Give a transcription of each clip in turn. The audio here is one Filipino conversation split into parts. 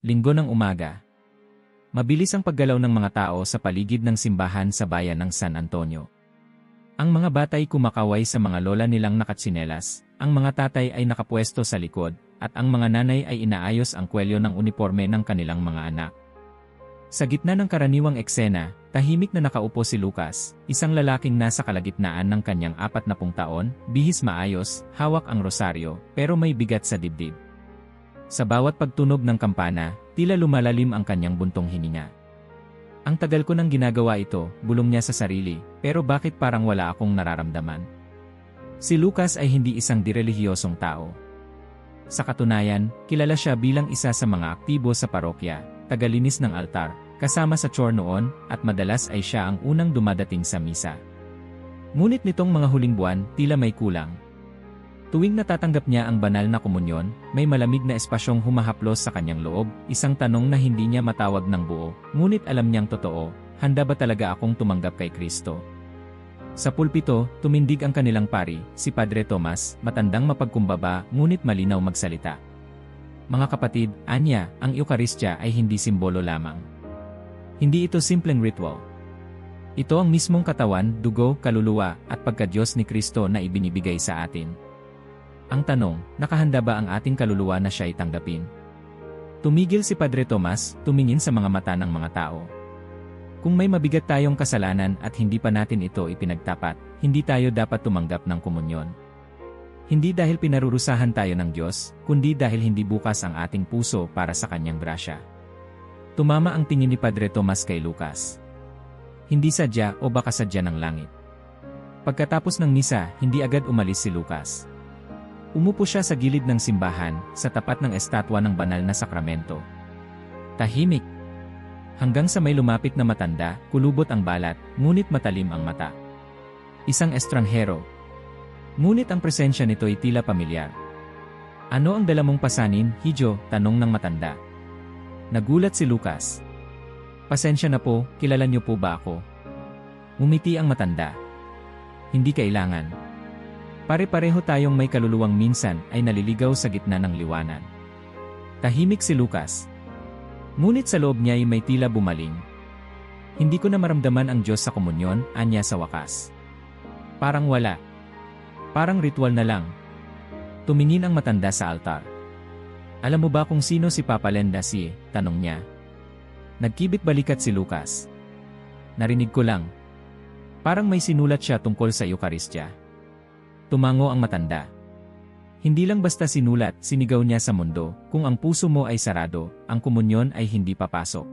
Linggo ng umaga. Mabilis ang paggalaw ng mga tao sa paligid ng simbahan sa bayan ng San Antonio. Ang mga bata ay kumakaway sa mga lola nilang nakatsinelas, ang mga tatay ay nakapwesto sa likod, at ang mga nanay ay inaayos ang kwelyo ng uniforme ng kanilang mga anak. Sa gitna ng karaniwang eksena, tahimik na nakaupo si Lucas, isang lalaking nasa kalagitnaan ng kanyang 40 taon, bihis maayos, hawak ang rosaryo, pero may bigat sa dibdib. Sa bawat pagtunog ng kampana, tila lumalalim ang kanyang buntong hininga. Ang tagal ko nang ginagawa ito, bulong niya sa sarili, pero bakit parang wala akong nararamdaman? Si Lucas ay hindi isang direlihiyosong tao. Sa katunayan, kilala siya bilang isa sa mga aktibo sa parokya, tagalinis ng altar, kasama sa chore noon, at madalas ay siya ang unang dumadating sa misa. Ngunit nitong mga huling buwan, tila may kulang. Tuwing natatanggap niya ang banal na komunyon, may malamig na espasyong humahaplos sa kanyang loob, isang tanong na hindi niya matawag ng buo, ngunit alam niyang totoo, handa ba talaga akong tumanggap kay Kristo? Sa pulpito, tumindig ang kanilang pari, si Padre Tomas, matandang mapagkumbaba, ngunit malinaw magsalita. Mga kapatid, anya, ang Eukaristya ay hindi simbolo lamang. Hindi ito simpleng ritual. Ito ang mismong katawan, dugo, kaluluwa, at pagka-Diyos ni Kristo na ibinibigay sa atin. Ang tanong, nakahanda ba ang ating kaluluwa na siya itanggapin? Tumigil si Padre Tomas, tumingin sa mga mata ng mga tao. Kung may mabigat tayong kasalanan at hindi pa natin ito ipinagtapat, hindi tayo dapat tumanggap ng komunyon. Hindi dahil pinarurusahan tayo ng Diyos, kundi dahil hindi bukas ang ating puso para sa kanyang grasya. Tumama ang tingin ni Padre Tomas kay Lucas. Hindi sadya o baka sadya ng langit. Pagkatapos ng misa, hindi agad umalis si Lucas. Umupo siya sa gilid ng simbahan, sa tapat ng estatwa ng banal na sakramento. Tahimik. Hanggang sa may lumapit na matanda, kulubot ang balat, ngunit matalim ang mata. Isang estranghero. Ngunit ang presensya nito ay tila pamilyar. Ano ang dala mong pasanin, Hijo? Tanong ng matanda. Nagulat si Lucas. Pasensya na po, kilala niyo po ba ako? Ngumiti ang matanda. Hindi kailangan. Pare-pareho tayong may kaluluwang minsan ay naliligaw sa gitna ng liwanag. Tahimik si Lucas. Ngunit sa loob niya ay may tila bumaling. Hindi ko na maramdaman ang Diyos sa komunyon, anya sa wakas. Parang wala. Parang ritual na lang. Tumingin ang matanda sa altar. Alam mo ba kung sino si Papa Lendasi? Tanong niya. Nagkibit balikat si Lucas. Narinig ko lang. Parang may sinulat siya tungkol sa Eukaristya. Tumango ang matanda. Hindi lang basta sinulat, sinigaw niya sa mundo, kung ang puso mo ay sarado, ang komunyon ay hindi papasok.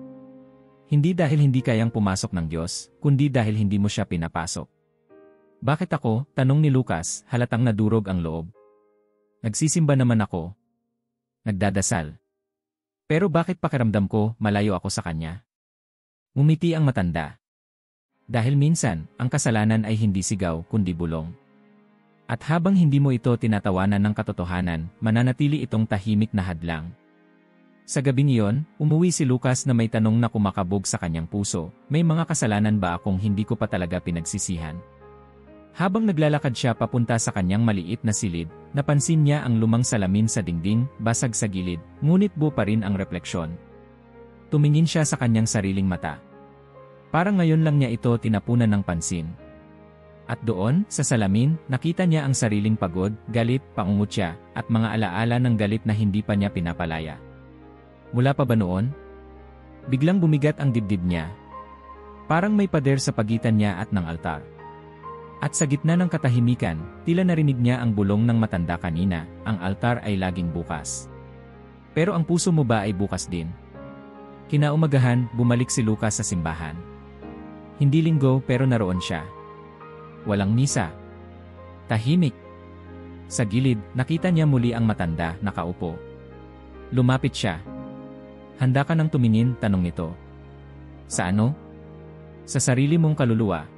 Hindi dahil hindi kayang pumasok ng Diyos, kundi dahil hindi mo siya pinapasok. Bakit ako? Tanong ni Lucas, halatang nadurog ang loob. Nagsisimba naman ako. Nagdadasal. Pero bakit pakiramdam ko, malayo ako sa kanya? Ngumiti ang matanda. Dahil minsan, ang kasalanan ay hindi sigaw, kundi bulong. At habang hindi mo ito tinatawanan ng katotohanan, mananatili itong tahimik na hadlang. Sa gabing iyon, umuwi si Lucas na may tanong na kumakabog sa kanyang puso, may mga kasalanan ba akong hindi ko pa talaga pinagsisihan? Habang naglalakad siya papunta sa kanyang maliit na silid, napansin niya ang lumang salamin sa dingding, basag sa gilid, ngunit buo pa rin ang refleksyon. Tumingin siya sa kanyang sariling mata. Parang ngayon lang niya ito tinapunan ng pansin. At doon, sa salamin, nakita niya ang sariling pagod, galit, pangungutya, at mga alaala ng galit na hindi pa niya pinapalaya. Mula pa ba noon? Biglang bumigat ang dibdib niya. Parang may pader sa pagitan niya at ng altar. At sa gitna ng katahimikan, tila narinig niya ang bulong ng matanda kanina, ang altar ay laging bukas. Pero ang puso mo ba ay bukas din? Kinaumagahan, bumalik si Lucas sa simbahan. Hindi linggo pero naroon siya. Walang misa. Tahimik. Sa gilid, nakita niya muli ang matanda, nakaupo. Lumapit siya. Handa ka nang tumingin? Tanong nito. Sa ano? Sa sarili mong kaluluwa.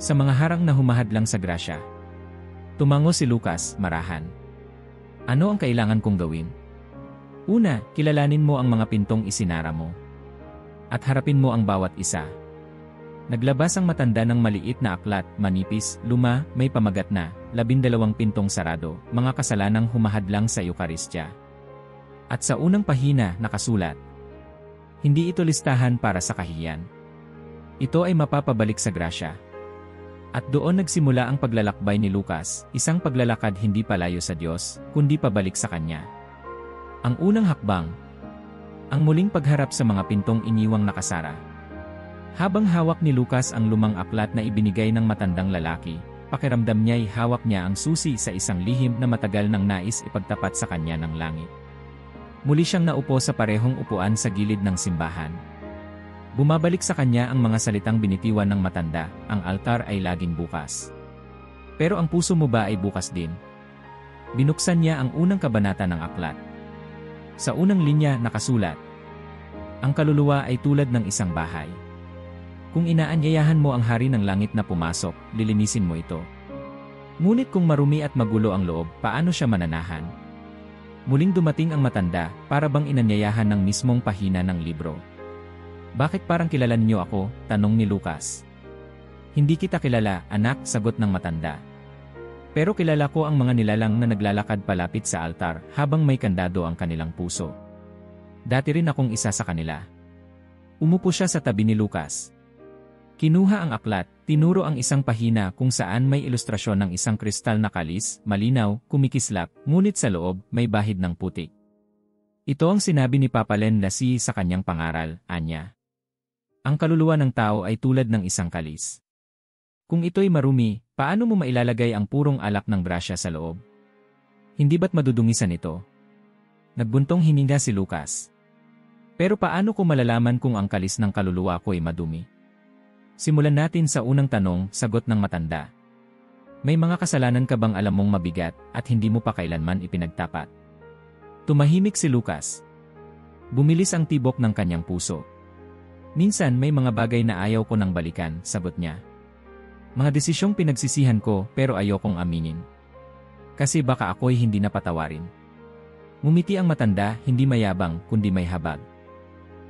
Sa mga harang na humahadlang sa grasya. Tumango si Lucas, marahan. Ano ang kailangan kong gawin? Una, kilalanin mo ang mga pintong isinara mo. At harapin mo ang bawat isa. Naglabas ang matanda ng maliit na aklat, manipis, luma, may pamagat na, 12 pintong sarado, mga kasalanang humahadlang sa Eukaristya. At sa unang pahina nakasulat, hindi ito listahan para sa kahiyan. Ito ay mapapabalik sa grasya. At doon nagsimula ang paglalakbay ni Lucas, isang paglalakad hindi palayo sa Diyos, kundi pabalik sa Kanya. Ang unang hakbang, ang muling pagharap sa mga pintong iniwang nakasara. Habang hawak ni Lucas ang lumang aklat na ibinigay ng matandang lalaki, pakiramdam niya'y hawak niya ang susi sa isang lihim na matagal nang nais ipagtapat sa kanya ng langit. Muli siyang naupo sa parehong upuan sa gilid ng simbahan. Bumabalik sa kanya ang mga salitang binitiwan ng matanda, ang altar ay laging bukas. Pero ang puso mo ba ay bukas din? Binuksan niya ang unang kabanata ng aklat. Sa unang linya nakasulat, ang kaluluwa ay tulad ng isang bahay. Kung inaanyayahan mo ang hari ng langit na pumasok, lilinisin mo ito. Ngunit kung marumi at magulo ang loob, paano siya mananahan? Muling dumating ang matanda, para bang inanyayahan ng mismong pahina ng libro. Bakit parang kilala niyo ako? Tanong ni Lucas. Hindi kita kilala, anak, sagot ng matanda. Pero kilala ko ang mga nilalang na naglalakad palapit sa altar habang may kandado ang kanilang puso. Dati rin akong isa sa kanila. Umupo siya sa tabi ni Lucas. Kinuha ang aklat, tinuro ang isang pahina kung saan may ilustrasyon ng isang kristal na kalis, malinaw, kumikislap, ngunit sa loob may bahid ng putik. Ito ang sinabi ni Papa Len Lassie sa kanyang pangaral, Anya. Ang kaluluwa ng tao ay tulad ng isang kalis. Kung ito'y marumi, paano mo mailalagay ang purong alak ng grasya sa loob? Hindi ba't madudungisan ito? Nagbuntong hininga si Lucas. Pero paano ko malalaman kung ang kalis ng kaluluwa ko ay madumi? Simulan natin sa unang tanong, sagot ng matanda. May mga kasalanan ka bang alam mong mabigat at hindi mo pa kailanman ipinagtapat? Tumahimik si Lucas. Bumilis ang tibok ng kanyang puso. Minsan may mga bagay na ayaw ko nang balikan, sagot niya. Mga desisyong pinagsisihan ko pero ayokong aminin. Kasi baka ako'y hindi napatawarin. Ngumiti ang matanda, hindi mayabang kundi may habag.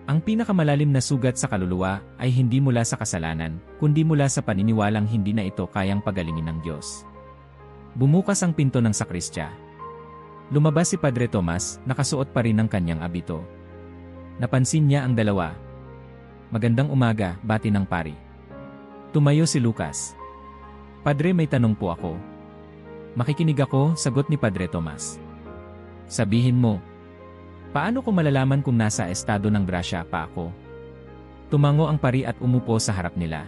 Ang pinakamalalim na sugat sa kaluluwa ay hindi mula sa kasalanan, kundi mula sa paniniwalang hindi na ito kayang pagalingin ng Diyos. Bumukas ang pinto ng sakristya. Lumabas si Padre Tomas, nakasuot pa rin ng kanyang abito. Napansin niya ang dalawa. Magandang umaga, bati ng pari. Tumayo si Lucas. Padre, may tanong po ako. Makikinig ako, sagot ni Padre Tomas. Sabihin mo. Paano ko malalaman kung nasa estado ng grasya pa ako? Tumango ang pari at umupo sa harap nila.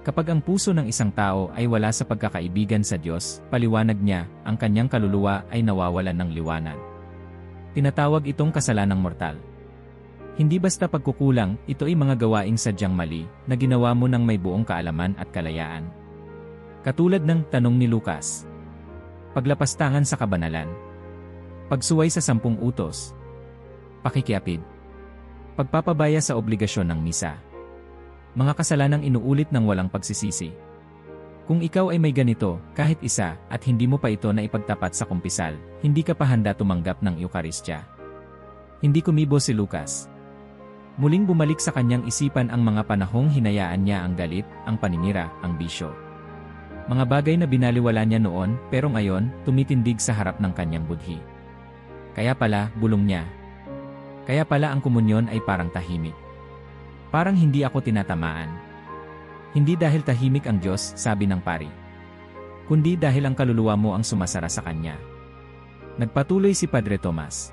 Kapag ang puso ng isang tao ay wala sa pagkakaibigan sa Diyos, paliwanag niya, ang kanyang kaluluwa ay nawawalan ng liwanag. Tinatawag itong kasalanang mortal. Hindi basta pagkukulang, ito ay mga gawaing sadyang mali, na ginawa mo ng may buong kaalaman at kalayaan. Katulad ng tanong ni Lucas. Paglapastangan sa kabanalan. Pagsuway sa 10 utos. Pakikiapid. Pagpapabaya sa obligasyon ng misa. Mga kasalanang inuulit ng walang pagsisisi. Kung ikaw ay may ganito, kahit isa, at hindi mo pa ito na ipagtapat sa kumpisal, hindi ka pa handa tumanggap ng Eukaristya. Hindi kumibo si Lucas. Muling bumalik sa kanyang isipan ang mga panahong hinayaan niya ang galit, ang paninira, ang bisyo. Mga bagay na binaliwala niya noon, pero ngayon, tumitindig sa harap ng kanyang budhi. Kaya pala, bulong niya. Kaya pala ang komunyon ay parang tahimik. Parang hindi ako tinatamaan. Hindi dahil tahimik ang Diyos, sabi ng pari. Kundi dahil ang kaluluwa mo ang sumasara sa Kanya. Nagpatuloy si Padre Tomas.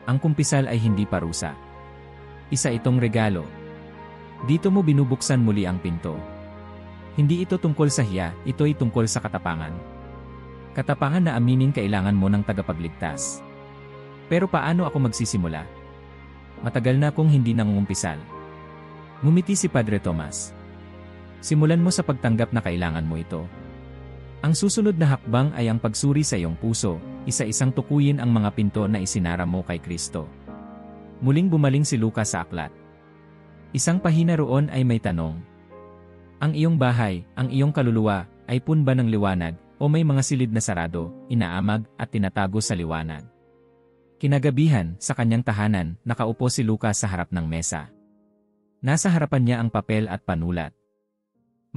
Ang kumpisal ay hindi parusa. Isa itong regalo. Dito mo binubuksan muli ang pinto. Hindi ito tungkol sa hiya, ito ay tungkol sa katapangan. Katapangan na aminin kailangan mo ng tagapagligtas. Pero paano ako magsisimula? Matagal na akong hindi nangungumpisal. Ngumiti si Padre Tomas. Simulan mo sa pagtanggap na kailangan mo ito. Ang susunod na hakbang ay ang pagsuri sa iyong puso, isa-isang tukuyin ang mga pinto na isinara mo kay Kristo. Muling bumaling si Lucas sa aklat. Isang pahina roon ay may tanong. Ang iyong bahay, ang iyong kaluluwa, ay punba ng liwanag, o may mga silid na sarado, inaamag, at tinatago sa liwanag? Kinagabihan, sa kanyang tahanan, nakaupo si Lucas sa harap ng mesa. Nasa harapan niya ang papel at panulat.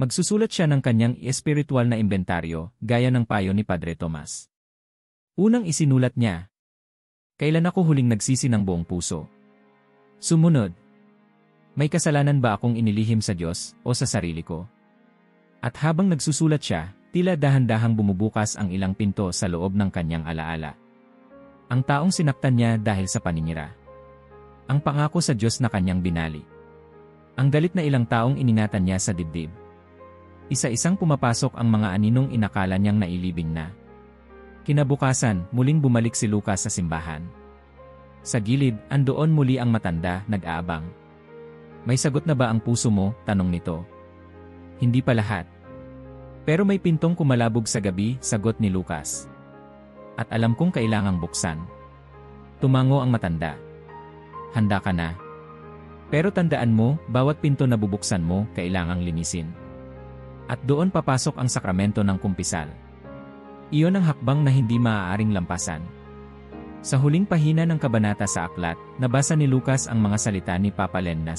Magsusulat siya ng kanyang espiritual na inventaryo, gaya ng payo ni Padre Tomas. Unang isinulat niya. Kailan ako huling nagsisi ng buong puso? Sumunod. May kasalanan ba akong inilihim sa Diyos o sa sarili ko? At habang nagsusulat siya, tila dahan-dahang bumubukas ang ilang pinto sa loob ng kanyang alaala. Ang taong sinaktan niya dahil sa paninira. Ang pangako sa Diyos na kanyang binali. Ang galit na ilang taong iningatan niya sa dibdib. Isa-isang pumapasok ang mga aninong inakala niyang nailibing na. Kinabukasan, muling bumalik si Lucas sa simbahan. Sa gilid, andoon muli ang matanda, nag-aabang. May sagot na ba ang puso mo? Tanong nito. Hindi pa lahat. Pero may pintong kumalabog sa gabi, sagot ni Lucas. At alam kong kailangang buksan. Tumango ang matanda. Handa ka na. Pero tandaan mo, bawat pinto na bubuksan mo, kailangang linisin. At doon papasok ang sakramento ng kumpisal. Iyon ang hakbang na hindi maaaring lampasan. Sa huling pahina ng kabanata sa aklat, nabasa ni Lucas ang mga salita ni Papa Len na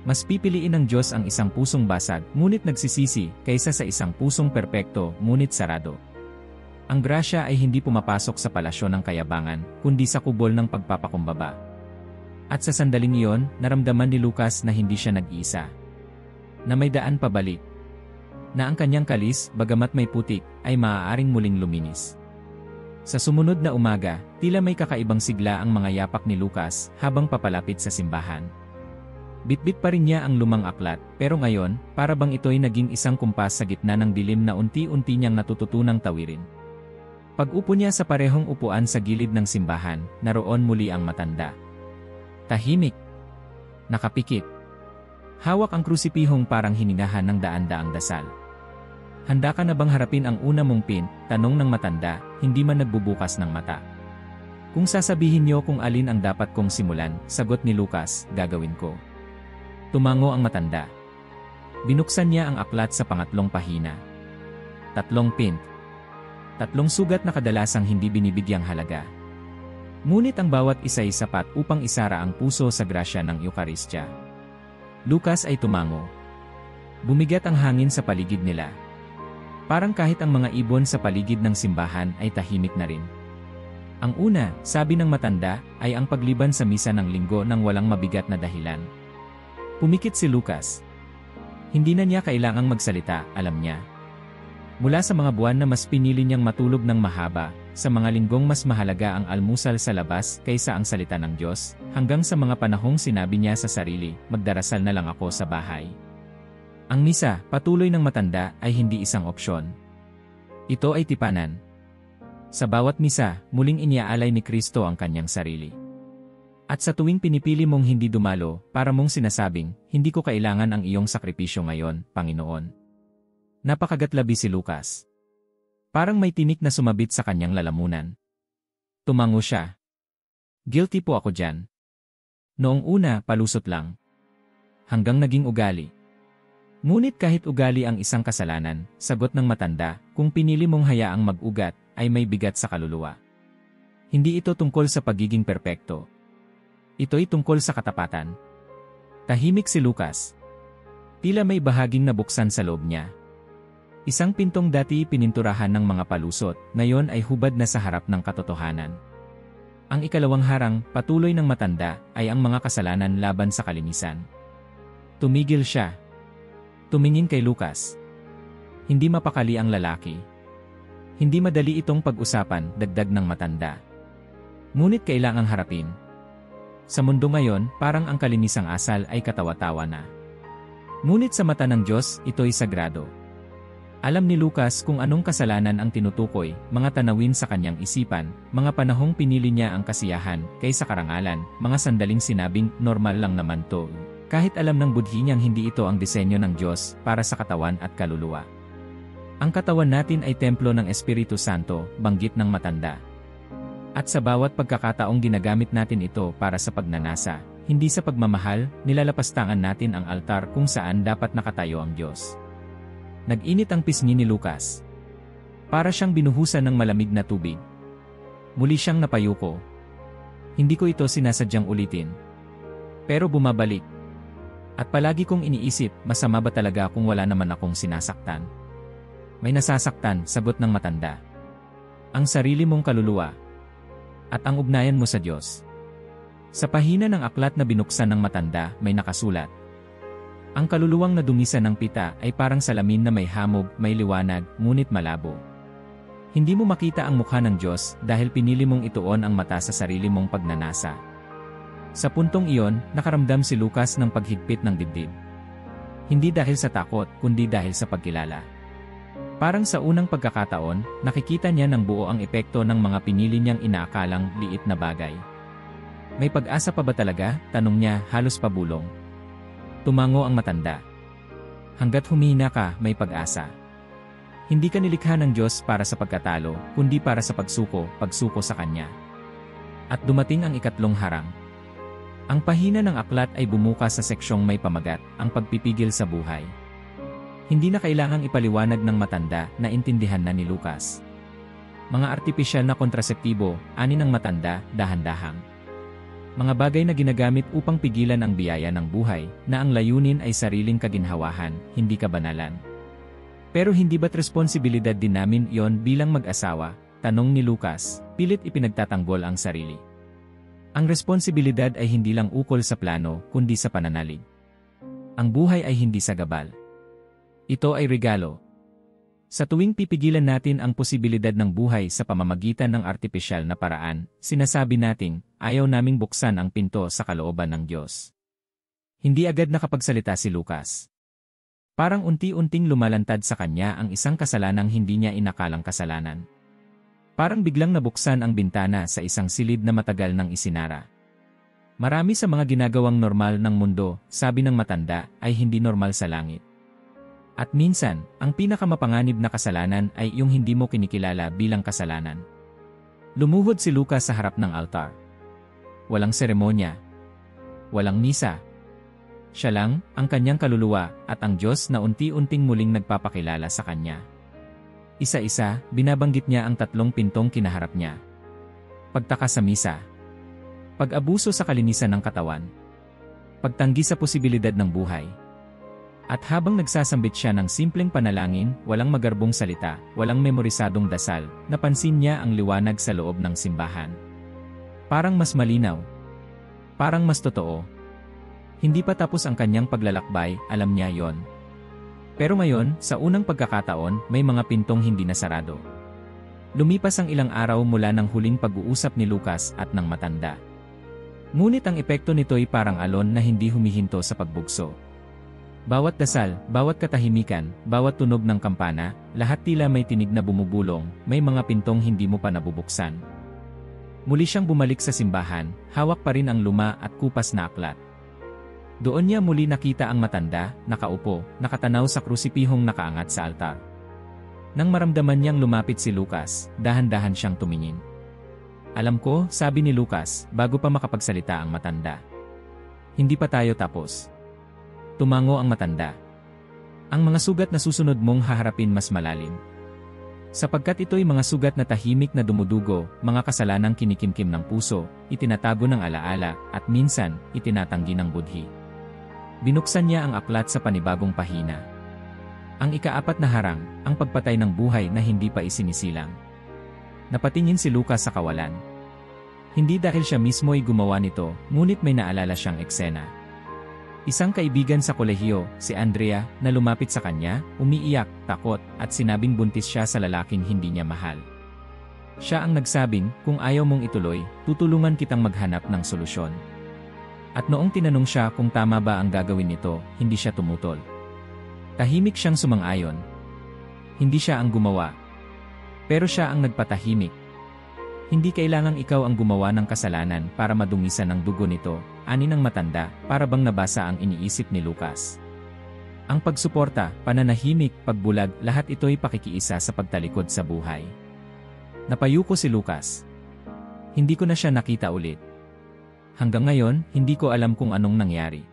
mas pipiliin ng Diyos ang isang pusong basag, ngunit nagsisisi, kaysa sa isang pusong perpekto, ngunit sarado. Ang grasya ay hindi pumapasok sa palasyo ng kayabangan, kundi sa kubol ng pagpapakumbaba. At sa sandaling iyon, naramdaman ni Lucas na hindi siya nag-iisa. Na may daan pabalik. Na ang kanyang kalis, bagamat may putik, ay maaaring muling luminis. Sa sumunod na umaga, tila may kakaibang sigla ang mga yapak ni Lucas habang papalapit sa simbahan. Bitbit pa rin niya ang lumang aklat, pero ngayon, para bang ito'y naging isang kumpas sa gitna ng dilim na unti-unti niyang natututunang tawirin. Pag-upo niya sa parehong upuan sa gilid ng simbahan, naroon muli ang matanda. Tahimik. Nakapikit. Hawak ang krusipihong parang hiningahan ng daan-daang dasal. Handa ka na bang harapin ang una mong pin? Tanong ng matanda, hindi man nagbubukas ng mata. Kung sasabihin niyo kung alin ang dapat kong simulan, sagot ni Lucas, gagawin ko. Tumango ang matanda. Binuksan niya ang aklat sa pangatlong pahina. 3 pint. 3 sugat na kadalasang hindi binibigyang halaga. Ngunit ang bawat isa'y sapat upang isara ang puso sa grasya ng Eukaristya. Lucas ay tumango. Bumigat ang hangin sa paligid nila. Parang kahit ang mga ibon sa paligid ng simbahan ay tahimik na rin. Ang una, sabi ng matanda, ay ang pagliban sa misa ng linggo nang walang mabigat na dahilan. Pumikit si Lucas. Hindi na niya kailangang magsalita, alam niya. Mula sa mga buwan na mas pinili niyang matulog ng mahaba, sa mga linggong mas mahalaga ang almusal sa labas kaysa ang salita ng Diyos, hanggang sa mga panahong sinabi niya sa sarili, magdarasal na lang ako sa bahay. Ang misa, patuloy ng matanda, ay hindi isang opsyon. Ito ay tipanan. Sa bawat misa, muling iniaalay ni Kristo ang kanyang sarili. At sa tuwing pinipili mong hindi dumalo, para mong sinasabing, hindi ko kailangan ang iyong sakripisyo ngayon, Panginoon. Napakagatlabi si Lucas. Parang may tinik na sumabit sa kanyang lalamunan. Tumango siya. Guilty po ako dyan. Noong una, palusot lang. Hanggang naging ugali. Ngunit kahit ugali ang isang kasalanan, sagot ng matanda, kung pinili mong hayaang mag-ugat, ay may bigat sa kaluluwa. Hindi ito tungkol sa pagiging perpekto. Ito'y tungkol sa katapatan. Tahimik si Lucas. Tila may bahaging nabuksan sa loob niya. Isang pintong dati pininturahan ng mga palusot, ngayon ay hubad na sa harap ng katotohanan. Ang ikalawang harang, patuloy ng matanda, ay ang mga kasalanan laban sa kalinisan. Tumigil siya. Tumingin kay Lucas. Hindi mapakali ang lalaki. Hindi madali itong pag-usapan, dagdag ng matanda. Ngunit kailangang harapin. Sa mundo ngayon, parang ang kalinisang asal ay katawa-tawa na. Ngunit sa mata ng Diyos, ito'y sagrado. Alam ni Lucas kung anong kasalanan ang tinutukoy, mga tanawin sa kanyang isipan, mga panahong pinili niya ang kasiyahan, kaysa karangalan, mga sandaling sinabing, normal lang naman to. Kahit alam ng budhi niyang hindi ito ang disenyo ng Diyos para sa katawan at kaluluwa. Ang katawan natin ay templo ng Espiritu Santo, banggit ng matanda. At sa bawat pagkakataong ginagamit natin ito para sa pagnanasa, hindi sa pagmamahal, nilalapastangan natin ang altar kung saan dapat nakatayo ang Diyos. Nag-init ang pisngi ni Lucas. Para siyang binuhusan ng malamig na tubig. Muli siyang napayuko. Hindi ko ito sinasadyang ulitin. Pero bumabalik. At palagi kong iniisip, masama ba talaga kung wala naman akong sinasaktan? May nasasaktan, sagot ng matanda. Ang sarili mong kaluluwa. at ang ugnayan mo sa Diyos. Sa pahina ng aklat na binuksan ng matanda, may nakasulat. Ang kaluluwang na dumisa ng pita ay parang salamin na may hamog, may liwanag, ngunit malabo. Hindi mo makita ang mukha ng Diyos dahil pinili mong ituon ang mata sa sarili mong pagnanasa. Sa puntong iyon, nakaramdam si Lucas ng paghigpit ng dibdib. Hindi dahil sa takot, kundi dahil sa pagkilala. Parang sa unang pagkakataon, nakikita niya ng buo ang epekto ng mga pinili niyang inaakalang liit na bagay. May pag-asa pa ba talaga? Tanong niya, halos pabulong. Tumango ang matanda. Hanggat humihina ka, may pag-asa. Hindi ka nilikha ng Diyos para sa pagkatalo, kundi para sa pagsuko sa Kanya. At dumating ang ikatlong harang. Ang pahina ng aklat ay bumukas sa seksyong may pamagat, ang pagpipigil sa buhay. Hindi na kailangang ipaliwanag ng matanda na intindihan na ni Lucas. Mga artipisyal na kontraseptibo, ani ng matanda, dahan-dahang. Mga bagay na ginagamit upang pigilan ang biyaya ng buhay, na ang layunin ay sariling kaginhawahan, hindi kabanalan. Pero hindi ba't responsibilidad din namin iyon bilang mag-asawa? Tanong ni Lucas, pilit ipinagtatanggol ang sarili. Ang responsibilidad ay hindi lang ukol sa plano, kundi sa pananalig. Ang buhay ay hindi sagabal. Ito ay regalo. Sa tuwing pipigilan natin ang posibilidad ng buhay sa pamamagitan ng artipisyal na paraan, sinasabi nating, ayaw naming buksan ang pinto sa kalooban ng Diyos. Hindi agad nakapagsalita si Lucas. Parang unti-unting lumalantad sa kanya ang isang kasalanang hindi niya inakalang kasalanan. Parang biglang nabuksan ang bintana sa isang silid na matagal nang isinara. Marami sa mga ginagawang normal ng mundo, sabi ng matanda, ay hindi normal sa langit. At minsan, ang pinakamapanganib na kasalanan ay yung hindi mo kinikilala bilang kasalanan. Lumuhod si Lucas sa harap ng altar. Walang seremonya. Walang misa. Siya lang, ang kanyang kaluluwa, at ang Diyos na unti-unting muling nagpapakilala sa kanya. Isa-isa, binabanggit niya ang tatlong pintong kinaharap niya. Pagtaka sa misa. Pag-abuso sa kalinisan ng katawan. Pagtanggi sa posibilidad ng buhay. At habang nagsasambit siya ng simpleng panalangin, walang magarbong salita, walang memorisadong dasal, napansin niya ang liwanag sa loob ng simbahan. Parang mas malinaw. Parang mas totoo. Hindi pa tapos ang kanyang paglalakbay, alam niya yon. Pero ngayon, sa unang pagkakataon, may mga pintong hindi nasarado. Lumipas ang ilang araw mula ng huling pag-uusap ni Lucas at ng matanda. Ngunit ang epekto nito'y parang alon na hindi humihinto sa pagbugso. Bawat dasal, bawat katahimikan, bawat tunog ng kampana, lahat tila may tinig na bumubulong, may mga pintong hindi mo pa nabubuksan. Muli siyang bumalik sa simbahan, hawak pa rin ang luma at kupas na aklat. Doon niya muli nakita ang matanda, nakaupo, nakatanaw sa krusipihong nakaangat sa altar. Nang maramdaman niyang lumapit si Lucas, dahan-dahan siyang tumingin. Alam ko, sabi ni Lucas, bago pa makapagsalita ang matanda. Hindi pa tayo tapos. Tumango ang matanda. Ang mga sugat na susunod mong haharapin mas malalim. Sapagkat ito'y mga sugat na tahimik na dumudugo, mga kasalanang kinikimkim ng puso, itinatago ng alaala, at minsan, itinatanggi ng budhi. Binuksan niya ang aklat sa panibagong pahina. Ang ikaapat na harang, ang pagpatay ng buhay na hindi pa isinisilang. Napatingin si Lucas sa kawalan. Hindi dahil siya mismo ay gumawa nito, ngunit may naalala siyang eksena. Isang kaibigan sa kolehiyo, si Andrea, na lumapit sa kanya, umiiyak, takot, at sinabing buntis siya sa lalaking hindi niya mahal. Siya ang nagsabing, kung ayaw mong ituloy, tutulungan kitang maghanap ng solusyon. At noong tinanong siya kung tama ba ang gagawin nito, hindi siya tumutol. Tahimik siyang sumang-ayon. Hindi siya ang gumawa. Pero siya ang nagpatahimik. Hindi kailangang ikaw ang gumawa ng kasalanan para madungisan ng dugo nito, ani ng matanda, para bang nabasa ang iniisip ni Lucas. Ang pagsuporta, pananahimik, pagbulag, lahat ito'y pakikiisa sa pagtalikod sa buhay. Napayuko si Lucas. Hindi ko na siya nakita ulit. Hanggang ngayon, hindi ko alam kung anong nangyari.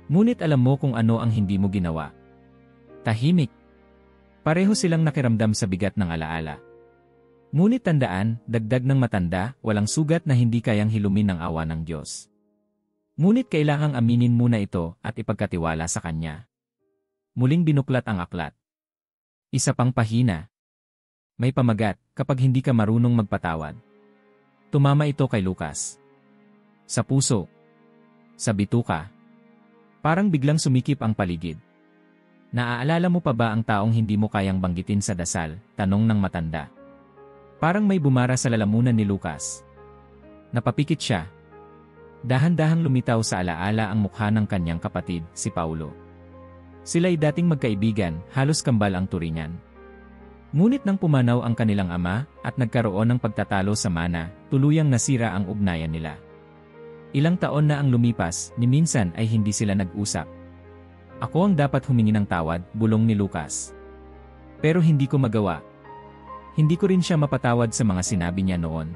Ngunit alam mo kung ano ang hindi mo ginawa. Tahimik. Pareho silang nakiramdam sa bigat ng alaala. Ngunit tandaan, dagdag ng matanda, walang sugat na hindi kayang hilumin ng awa ng Diyos. Ngunit kailangang aminin muna ito at ipagkatiwala sa Kanya. Muling binuklat ang aklat. Isa pang pahina. May pamagat, kapag hindi ka marunong magpatawad. Tumama ito kay Lucas. Sa puso. Sa bituka. Parang biglang sumikip ang paligid. Naaalala mo pa ba ang taong hindi mo kayang banggitin sa dasal? Tanong ng matanda. Parang may bumara sa lalamunan ni Lucas. Napapikit siya. Dahan-dahang lumitaw sa alaala ang mukha ng kanyang kapatid, si Paulo. Sila'y dating magkaibigan, halos kambal ang turingan. Ngunit nang pumanaw ang kanilang ama at nagkaroon ng pagtatalo sa mana, tuluyang nasira ang ugnayan nila. Ilang taon na ang lumipas, ni minsan ay hindi sila nag-usap. Ako ang dapat humingi ng tawad, bulong ni Lucas. Pero hindi ko magawa. Hindi ko rin siya mapatawad sa mga sinabi niya noon.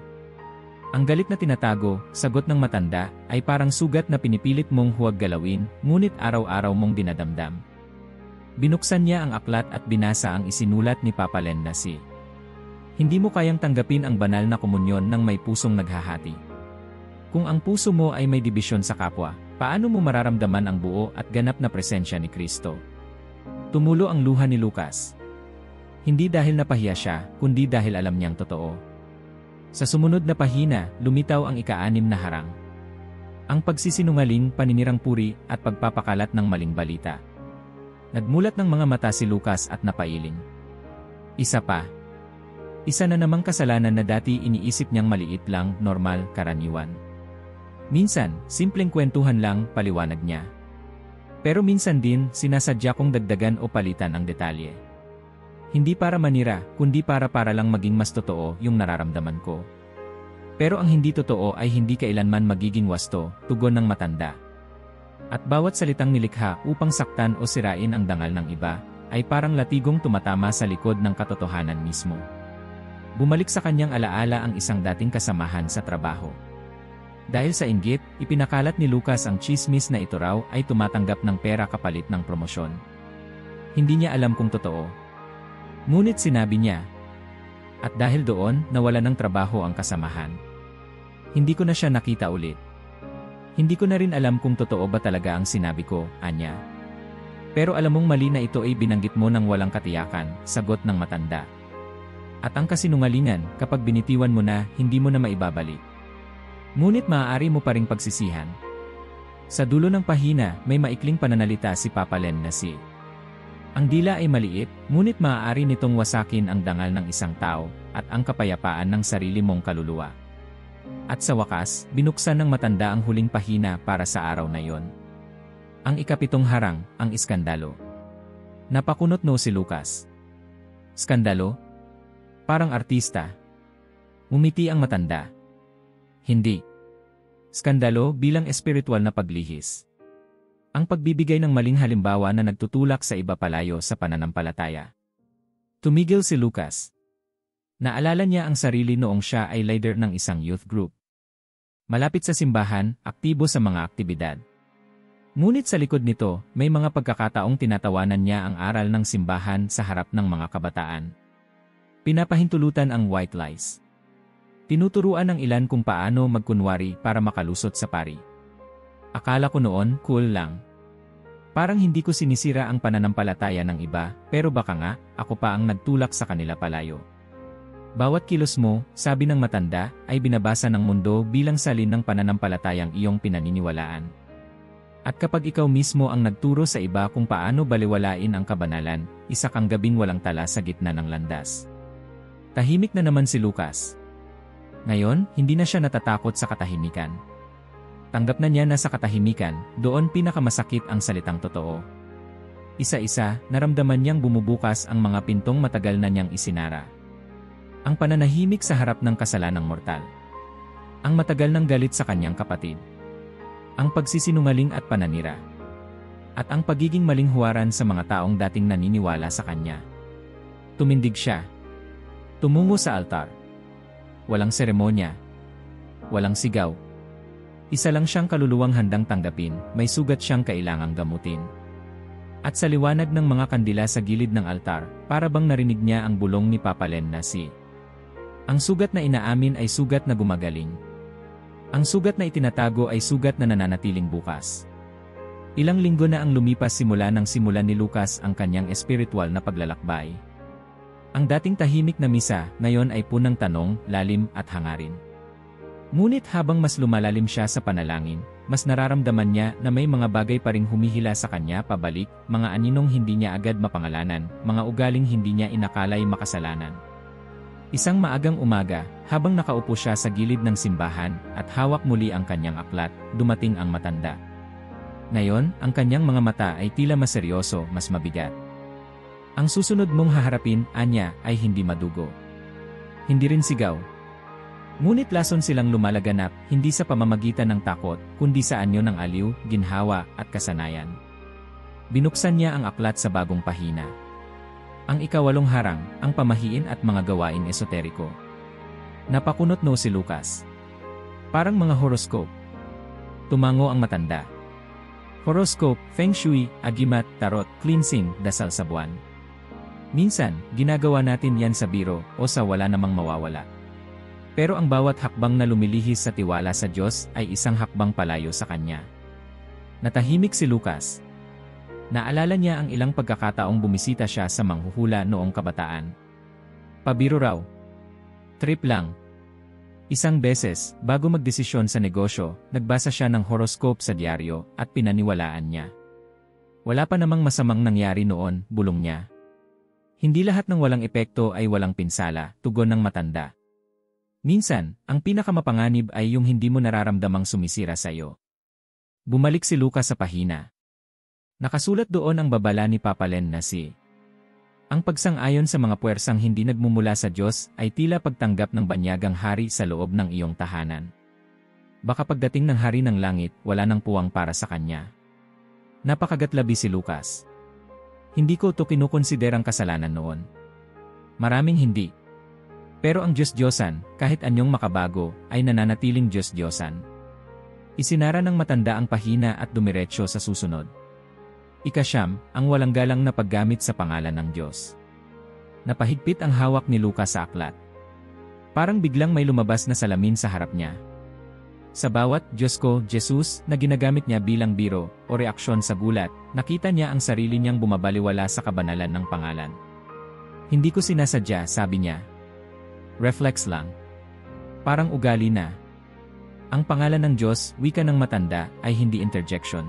Ang galit na tinatago, sagot ng matanda, ay parang sugat na pinipilit mong huwag galawin, ngunit araw-araw mong dinadamdam. Binuksan niya ang aklat at binasa ang isinulat ni Papa Len na si hindi mo kayang tanggapin ang banal na komunyon ng may pusong naghahati. Kung ang puso mo ay may dibisyon sa kapwa, paano mo mararamdaman ang buo at ganap na presensya ni Kristo? Tumulo ang luha ni Lucas. Hindi dahil napahiya siya, kundi dahil alam niyang totoo. Sa sumunod na pahina, lumitaw ang ika-6 na harang. Ang pagsisinungaling, paninirang puri, at pagpapakalat ng maling balita. Nagmulat ng mga mata si Lucas at napailing. Isa pa. Isa na namang kasalanan na dati iniisip niyang maliit lang, normal, karaniwan. Minsan, simpleng kwentuhan lang, paliwanag niya. Pero minsan din, sinasadya kong dagdagan o palitan ang detalye. Hindi para manira, kundi para lang maging mas totoo yung nararamdaman ko. Pero ang hindi totoo ay hindi kailanman magiging wasto, tugon ng matanda. At bawat salitang nilikha upang saktan o sirain ang dangal ng iba, ay parang latigong tumatama sa likod ng katotohanan mismo. Bumalik sa kanyang alaala ang isang dating kasamahan sa trabaho. Dahil sa inggit, ipinakalat ni Lucas ang chismis na ito raw ay tumatanggap ng pera kapalit ng promosyon. Hindi niya alam kung totoo. Ngunit sinabi niya. At dahil doon, nawala ng trabaho ang kasamahan. Hindi ko na siya nakita ulit. Hindi ko na rin alam kung totoo ba talaga ang sinabi ko, anya. Pero alam mong mali na ito ay binanggit mo ng walang katiyakan, sagot ng matanda. At ang kasinungalingan, kapag binitiwan mo na, hindi mo na maibabalik. Ngunit maaari mo pa ring pagsisihan. Sa dulo ng pahina, may maikling pananalita si Papa Len na si ang dila ay maliit, ngunit maaari nitong wasakin ang dangal ng isang tao, at ang kapayapaan ng sarili mong kaluluwa. At sa wakas, binuksan ng matanda ang huling pahina para sa araw na yon. Ang ika-7 harang, ang iskandalo. Napakunot no si Lucas. Skandalo? Parang artista. Umiti ang matanda. Hindi. Skandalo bilang espiritual na paglihis. Ang pagbibigay ng maling halimbawa na nagtutulak sa iba palayo sa pananampalataya. Tumigil si Lucas. Naalala niya ang sarili noong siya ay leader ng isang youth group. Malapit sa simbahan, aktibo sa mga aktibidad. Ngunit sa likod nito, may mga pagkakataong tinatawanan niya ang aral ng simbahan sa harap ng mga kabataan. Pinapahintulutan ang white lies. Tinuturuan ng ilan kung paano magkunwari para makalusot sa pari. Akala ko noon, cool lang. Parang hindi ko sinisira ang pananampalataya ng iba, pero baka nga, ako pa ang nagtulak sa kanila palayo. Bawat kilos mo, sabi ng matanda, ay binabasa ng mundo bilang salin ng pananampalatayang iyong pinaniniwalaan. At kapag ikaw mismo ang nagturo sa iba kung paano baliwalain ang kabanalan, isa kang gabing walang tala sa gitna ng landas. Tahimik na naman si Lucas. Ngayon, hindi na siya natatakot sa katahimikan. Tanggap na niya na sa katahimikan, doon pinakamasakit ang salitang totoo. Isa-isa, naramdaman niyang bumubukas ang mga pintong matagal na niyang isinara. Ang pananahimik sa harap ng kasalanang mortal. Ang matagal ng galit sa kanyang kapatid. Ang pagsisinungaling at pananira. At ang pagiging maling huwaran sa mga taong dating naniniwala sa kanya. Tumindig siya. Tumungo sa altar. Walang seremonya. Walang sigaw. Isa lang siyang kaluluwang handang tanggapin, may sugat siyang kailangang gamutin. At sa liwanag ng mga kandila sa gilid ng altar, para bang narinig niya ang bulong ni Papa Len na si ang sugat na inaamin ay sugat na gumagaling. Ang sugat na itinatago ay sugat na nananatiling bukas. Ilang linggo na ang lumipas simula nang simulan ni Lucas ang kanyang espiritual na paglalakbay. Ang dating tahimik na misa, ngayon ay punang tanong, lalim at hangarin. Ngunit habang mas lumalalim siya sa panalangin, mas nararamdaman niya na may mga bagay pa ring humihila sa kanya pabalik, mga aninong hindi niya agad mapangalanan, mga ugaling hindi niya inakalay makasalanan. Isang maagang umaga, habang nakaupo siya sa gilid ng simbahan at hawak muli ang kanyang aklat, dumating ang matanda. Ngayon, ang kanyang mga mata ay tila mas seryoso, mas mabigat. Ang susunod mong haharapin, anya, ay hindi madugo. Hindi rin sigaw. Ngunit lason silang lumalaganap, hindi sa pamamagitan ng takot, kundi sa anyo ng aliw, ginhawa, at kasanayan. Binuksan niya ang aklat sa bagong pahina. Ang ikawalong harang, ang pamahiin at mga gawain esoteriko. Napakunot si Lucas. Parang mga horoscope. Tumango ang matanda. Horoscope, Feng Shui, Agimat, Tarot, Cleansing, dasal sa buwan. Minsan, ginagawa natin yan sa biro o sa wala namang mawawala. Pero ang bawat hakbang na lumilihis sa tiwala sa Diyos ay isang hakbang palayo sa Kanya. Natahimik si Lucas. Naalala niya ang ilang pagkakataong bumisita siya sa manghuhula noong kabataan. Pabiro raw. Trip lang. Isang beses, bago magdesisyon sa negosyo, nagbasa siya ng horoscope sa dyaryo at pinaniwalaan niya. Wala pa namang masamang nangyari noon, bulong niya. Hindi lahat ng walang epekto ay walang pinsala, tugon ng matanda. Minsan, ang pinakamapanganib ay yung hindi mo nararamdamang sumisira sa iyo. Bumalik si Lucas sa pahina. Nakasulat doon ang babala ni Papa Len na ang pagsang-ayon sa mga puwersang hindi nagmumula sa Diyos ay tila pagtanggap ng banyagang hari sa loob ng iyong tahanan. Baka pagdating ng hari ng langit, wala nang puwang para sa kanya. Napakagatlabi si Lucas. Hindi ko to kinukonsiderang kasalanan noon. Maraming hindi. Pero ang Diyos-Diyosan, kahit anyong makabago, ay nananatiling Diyos-Diyosan. Isinara ng matanda ang pahina at dumiretso sa susunod. Ikasyam, ang walang galang na paggamit sa pangalan ng Diyos. Napahigpit ang hawak ni Lucas sa aklat. Parang biglang may lumabas na salamin sa harap niya. Sa bawat Diyos ko, Jesus, na ginagamit niya bilang biro o reaksyon sa gulat, nakita niya ang sarili niyang bumabaliwala sa kabanalan ng pangalan. Hindi ko sinasadya, sabi niya. Reflex lang. Parang ugali na. Ang pangalan ng Diyos, wika ng matanda, ay hindi interjection.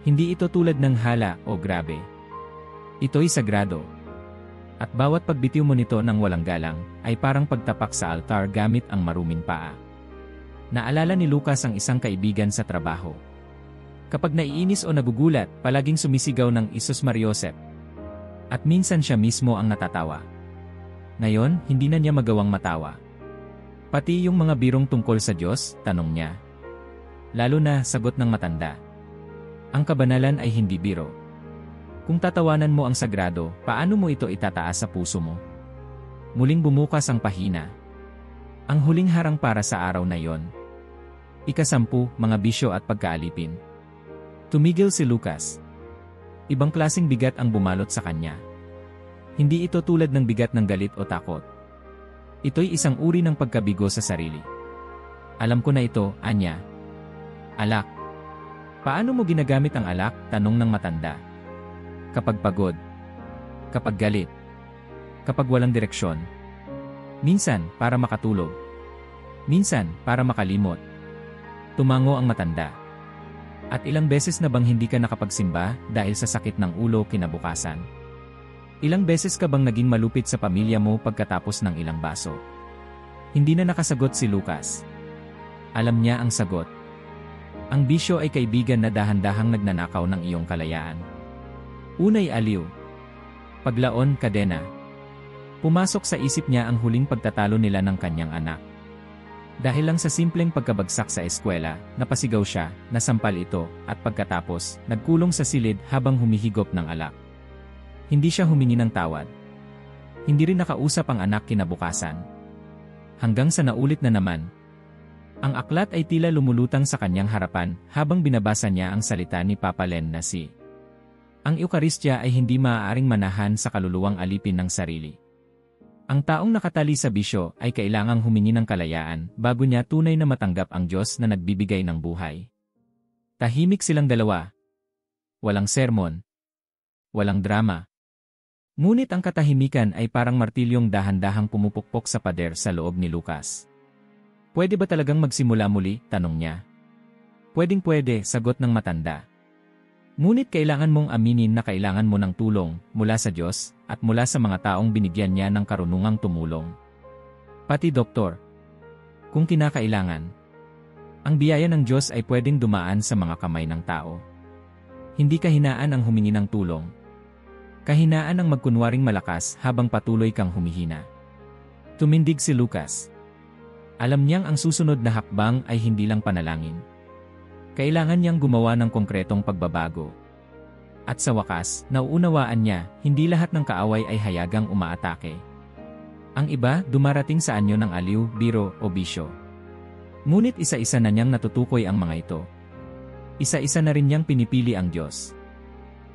Hindi ito tulad ng hala o grabe. Ito'y sagrado. At bawat pagbitiw mo nito ng walang galang, ay parang pagtapak sa altar gamit ang maruming paa. Naalala ni Lucas ang isang kaibigan sa trabaho. Kapag naiinis o nagugulat, palaging sumisigaw ng Isus Mariosep. At minsan siya mismo ang natatawa. Ngayon, hindi na niya magawang matawa. Pati yung mga birong tungkol sa Diyos, tanong niya. Lalo na, sagot ng matanda. Ang kabanalan ay hindi biro. Kung tatawanan mo ang sagrado, paano mo ito itataas sa puso mo? Muling bumukas ang pahina. Ang huling harang para sa araw na yon. Ika-10, mga bisyo at pagkaalipin. Tumigil si Lucas. Ibang klaseng bigat ang bumalot sa kanya. Hindi ito tulad ng bigat ng galit o takot. Ito'y isang uri ng pagkabigo sa sarili. Alam ko na ito, anya. Alak. Paano mo ginagamit ang alak? Tanong ng matanda. Kapag pagod. Kapag galit. Kapag walang direksyon. Minsan, para makatulog. Minsan, para makalimot. Tumango ang matanda. At ilang beses na bang hindi ka nakapagsimba dahil sa sakit ng ulo kinabukasan? Ilang beses ka bang naging malupit sa pamilya mo pagkatapos ng ilang baso? Hindi na nakasagot si Lucas. Alam niya ang sagot. Ang bisyo ay kaibigan na dahan-dahang nagnanakaw ng iyong kalayaan. Unay aliw. Paglaon, kadena. Pumasok sa isip niya ang huling pagtatalo nila ng kanyang anak. Dahil lang sa simpleng pagkabagsak sa eskwela, napasigaw siya, nasampal ito, at pagkatapos, nagkulong sa silid habang humihigop ng alak. Hindi siya humingi ng tawad. Hindi rin nakausap ang anak kinabukasan. Hanggang sa naulit na naman. Ang aklat ay tila lumulutang sa kanyang harapan habang binabasa niya ang salita ni Papa Len na ang Eukaristya ay hindi maaaring manahan sa kaluluwang alipin ng sarili. Ang taong nakatali sa bisyo ay kailangang humingi ng kalayaan bago niya tunay na matanggap ang Diyos na nagbibigay ng buhay. Tahimik silang dalawa. Walang sermon. Walang drama. Ngunit ang katahimikan ay parang martilyong dahan-dahang pumupukpok sa pader sa loob ni Lucas. Pwede ba talagang magsimula muli? Tanong niya. Pwedeng-pwede, sagot ng matanda. Ngunit kailangan mong aminin na kailangan mo ng tulong mula sa Diyos at mula sa mga taong binigyan niya ng karunungang tumulong. Pati doktor. Kung kinakailangan. Ang biyaya ng Diyos ay pwedeng dumaan sa mga kamay ng tao. Hindi kahinaan ang humingi ng tulong. Kahinaan ang magkunwaring malakas habang patuloy kang humihina. Tumindig si Lucas. Alam niyang ang susunod na hakbang ay hindi lang panalangin. Kailangan niyang gumawa ng konkretong pagbabago. At sa wakas, nauunawaan niya, hindi lahat ng kaaway ay hayagang umaatake. Ang iba, dumarating sa anyo ng aliw, biro, o bisyo. Ngunit isa-isa na niyang natutukoy ang mga ito. Isa-isa na rin niyang pinipili ang Diyos.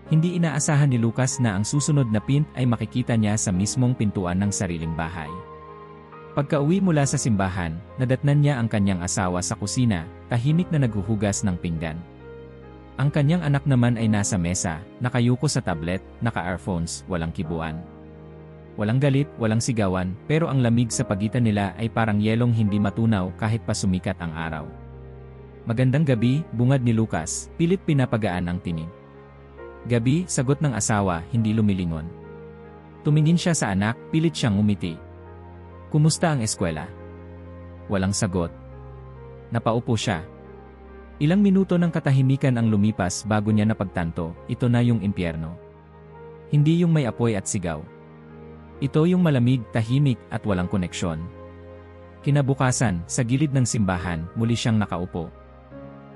Hindi inaasahan ni Lucas na ang susunod na pint ay makikita niya sa mismong pintuan ng sariling bahay. Pagka-uwi mula sa simbahan, nadatnan niya ang kanyang asawa sa kusina, tahimik na naghuhugas ng pinggan. Ang kanyang anak naman ay nasa mesa, nakayuko sa tablet, naka-earphones, walang kibuan. Walang galit, walang sigawan, pero ang lamig sa pagitan nila ay parang yelong hindi matunaw kahit pa sumikat ang araw. Magandang gabi, bungad ni Lucas, pilit pinapagaan ang tinig. Gabi, sagot ng asawa, hindi lumilingon. Tumingin siya sa anak, pilit siyang umiti. Kumusta ang eskwela? Walang sagot. Napaupo siya. Ilang minuto ng katahimikan ang lumipas bago niya napagtanto, ito na yung impyerno. Hindi yung may apoy at sigaw. Ito yung malamig, tahimik at walang koneksyon. Kinabukasan, sa gilid ng simbahan, muli siyang nakaupo.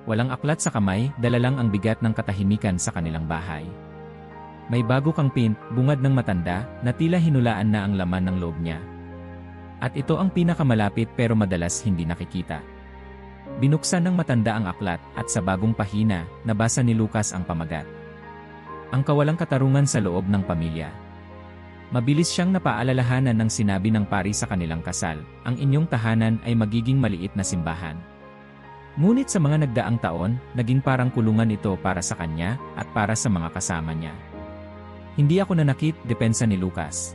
Walang aklat sa kamay, dala lang ang bigat ng katahimikan sa kanilang bahay. May bago kang pint, bungad ng matanda, na tila hinulaan na ang laman ng loob niya. At ito ang pinakamalapit pero madalas hindi nakikita. Binuksan ng matanda ang aklat at sa bagong pahina, nabasa ni Lucas ang pamagat. Ang kawalang katarungan sa loob ng pamilya. Mabilis siyang napaalalahanan ng sinabi ng pari sa kanilang kasal, ang inyong tahanan ay magiging maliit na simbahan. Ngunit sa mga nagdaang taon, naging parang kulungan ito para sa kanya at para sa mga kasama niya. Hindi ako nanakit, depensa ni Lucas.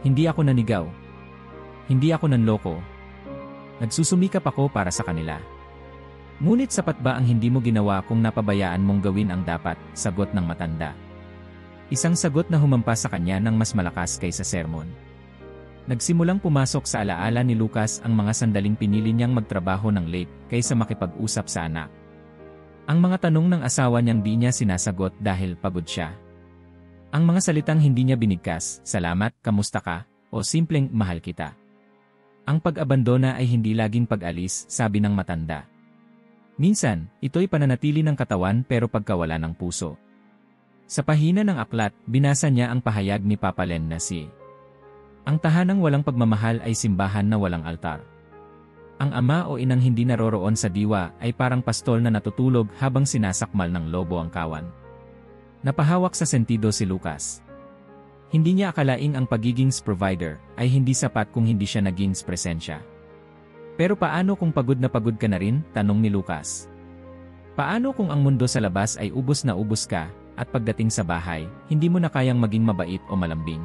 Hindi ako nanigaw. Hindi ako nanloko. Nagsusumikap ako para sa kanila. Ngunit sapat ba ang hindi mo ginawa kung napabayaan mong gawin ang dapat, sagot ng matanda. Isang sagot na humampas sa kanya ng mas malakas kaysa sermon. Nagsimulang pumasok sa alaala ni Lucas ang mga sandaling pinili niyang magtrabaho ng late kaysa makipag-usap sa anak. Ang mga tanong ng asawa niyang di niya sinasagot dahil pagod siya. Ang mga salitang hindi niya binigkas, salamat, kamusta ka, o simpleng mahal kita. Ang pag-abandona ay hindi laging pag-alis, sabi ng matanda. Minsan, ito'y pananatili ng katawan pero pagkawala ng puso. Sa pahina ng aklat, binasa niya ang pahayag ni Papa Len na si ang tahanang walang pagmamahal ay simbahan na walang altar. Ang ama o inang hindi naroroon sa diwa ay parang pastol na natutulog habang sinasakmal ng lobo ang kawan. Napahawak sa sentido si Lucas. Hindi niya akalaing ang pagiging provider ay hindi sapat kung hindi siya naging presensya. Pero paano kung pagod ka na rin? Tanong ni Lucas. Paano kung ang mundo sa labas ay ubos na ubos ka, at pagdating sa bahay, hindi mo na kayang maging mabait o malambing?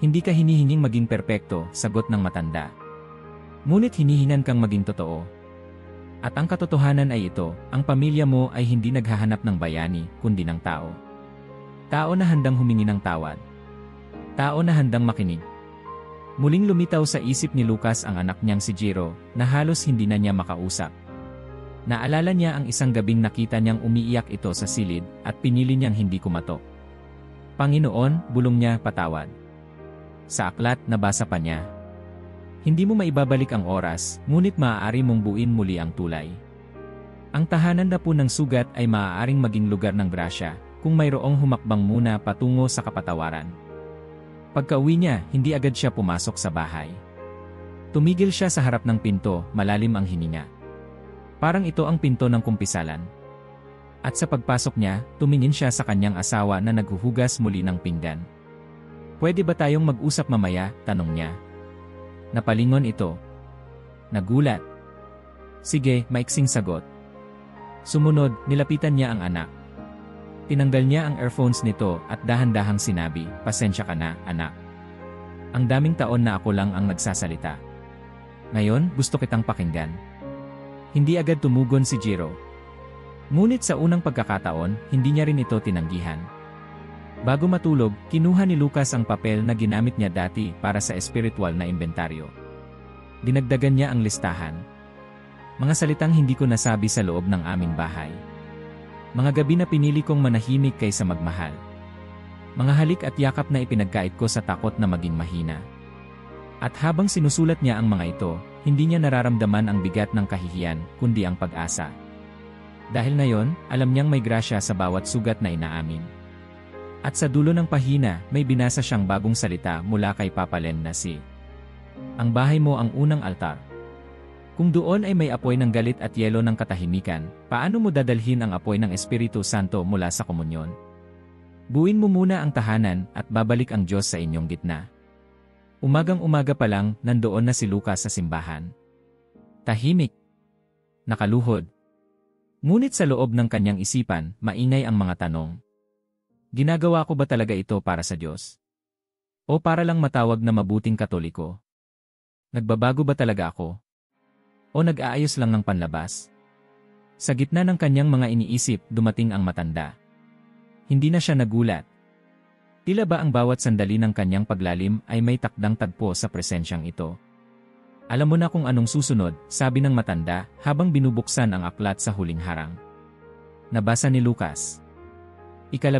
Hindi ka hinihinging maging perpekto, sagot ng matanda. Ngunit hinihingan kang maging totoo. At ang katotohanan ay ito, ang pamilya mo ay hindi naghahanap ng bayani, kundi ng tao. Tao na handang humingi ng tawad. Tao na handang makinig. Muling lumitaw sa isip ni Lucas ang anak niyang si Jiro, na halos hindi na niya makausap. Naalala niya ang isang gabing nakita niyang umiiyak ito sa silid at pinili niyang hindi kumatok. Panginoon, bulong niya, patawad. Sa aklat, nabasa pa niya. Hindi mo maibabalik ang oras, ngunit maaari mong buuin muli ang tulay. Ang tahanan na po ng sugat ay maaaring maging lugar ng grasya, kung mayroong humakbang muna patungo sa kapatawaran. Pagka-uwi niya, hindi agad siya pumasok sa bahay. Tumigil siya sa harap ng pinto, malalim ang hininga. Parang ito ang pinto ng kumpisalan. At sa pagpasok niya, tumingin siya sa kanyang asawa na naghuhugas muli ng pinggan. Pwede ba tayong mag-usap mamaya? Tanong niya. Napalingon ito. Nagulat. Sige, maiksing sagot. Sumunod, nilapitan niya ang anak. Tinanggal niya ang earphones nito at dahan-dahang sinabi, pasensya ka na, anak. Ang daming taon na ako lang ang nagsasalita. Ngayon, gusto kitang pakinggan. Hindi agad tumugon si Jiro. Ngunit sa unang pagkakataon, hindi niya rin ito tinanggihan. Bago matulog, kinuha ni Lucas ang papel na ginamit niya dati para sa espiritual na inventaryo. Dinagdagan niya ang listahan. Mga salitang hindi ko nasabi sa loob ng aming bahay. Mga gabi na pinili kong manahimik kaysa magmahal. Mga halik at yakap na ipinagkait ko sa takot na maging mahina. At habang sinusulat niya ang mga ito, hindi niya nararamdaman ang bigat ng kahihiyan, kundi ang pag-asa. Dahil na yon, alam niyang may grasya sa bawat sugat na inaamin. At sa dulo ng pahina, may binasa siyang bagong salita mula kay Papa Len na si "Ang bahay mo ang unang altar." Kung doon ay may apoy ng galit at yelo ng katahimikan, paano mo dadalhin ang apoy ng Espiritu Santo mula sa komunyon? Buuin mo muna ang tahanan at babalik ang Diyos sa inyong gitna. Umagang-umaga pa lang, nandoon na si Lucas sa simbahan. Tahimik. Nakaluhod. Ngunit sa loob ng kanyang isipan, maingay ang mga tanong. Ginagawa ko ba talaga ito para sa Diyos? O para lang matawag na mabuting Katoliko? Nagbabago ba talaga ako? O nag-aayos lang ng panlabas? Sa gitna ng kanyang mga iniisip, dumating ang matanda. Hindi na siya nagulat. Tila ba ang bawat sandali ng kanyang paglalim ay may takdang tagpo sa presensyang ito? Alam mo na kung anong susunod, sabi ng matanda habang binubuksan ang aklat sa huling harang. Nabasa ni Lucas. 12,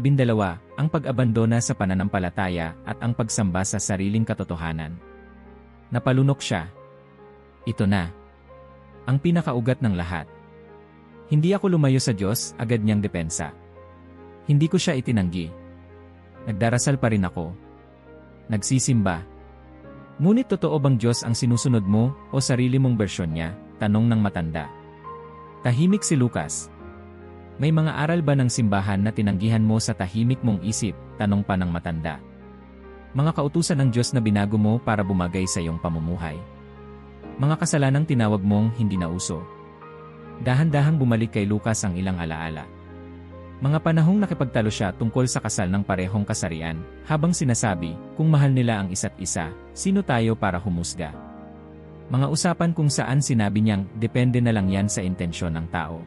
ang pag-abandona sa pananampalataya at ang pagsamba sa sariling katotohanan. Napalunok siya. Ito na. Ang pinakaugat ng lahat. Hindi ako lumayo sa Diyos, agad niyang depensa. Hindi ko siya itinanggi. Nagdarasal pa rin ako. Nagsisimba. Ngunit totoo bang Diyos ang sinusunod mo o sarili mong bersyon niya? Tanong ng matanda. Tahimik si Lucas. May mga aral ba ng simbahan na tinanggihan mo sa tahimik mong isip? Tanong pa ng matanda. Mga kautusan ng Diyos na binago mo para bumagay sa iyong pamumuhay. Mga kasalanang tinawag mong hindi na uso. Dahan-dahang bumalik kay Lucas ang ilang alaala. Mga panahong nakipagtalo siya tungkol sa kasal ng parehong kasarian, habang sinasabi, kung mahal nila ang isa't isa, sino tayo para humusga? Mga usapan kung saan sinabi niyang, depende na lang yan sa intensyon ng tao.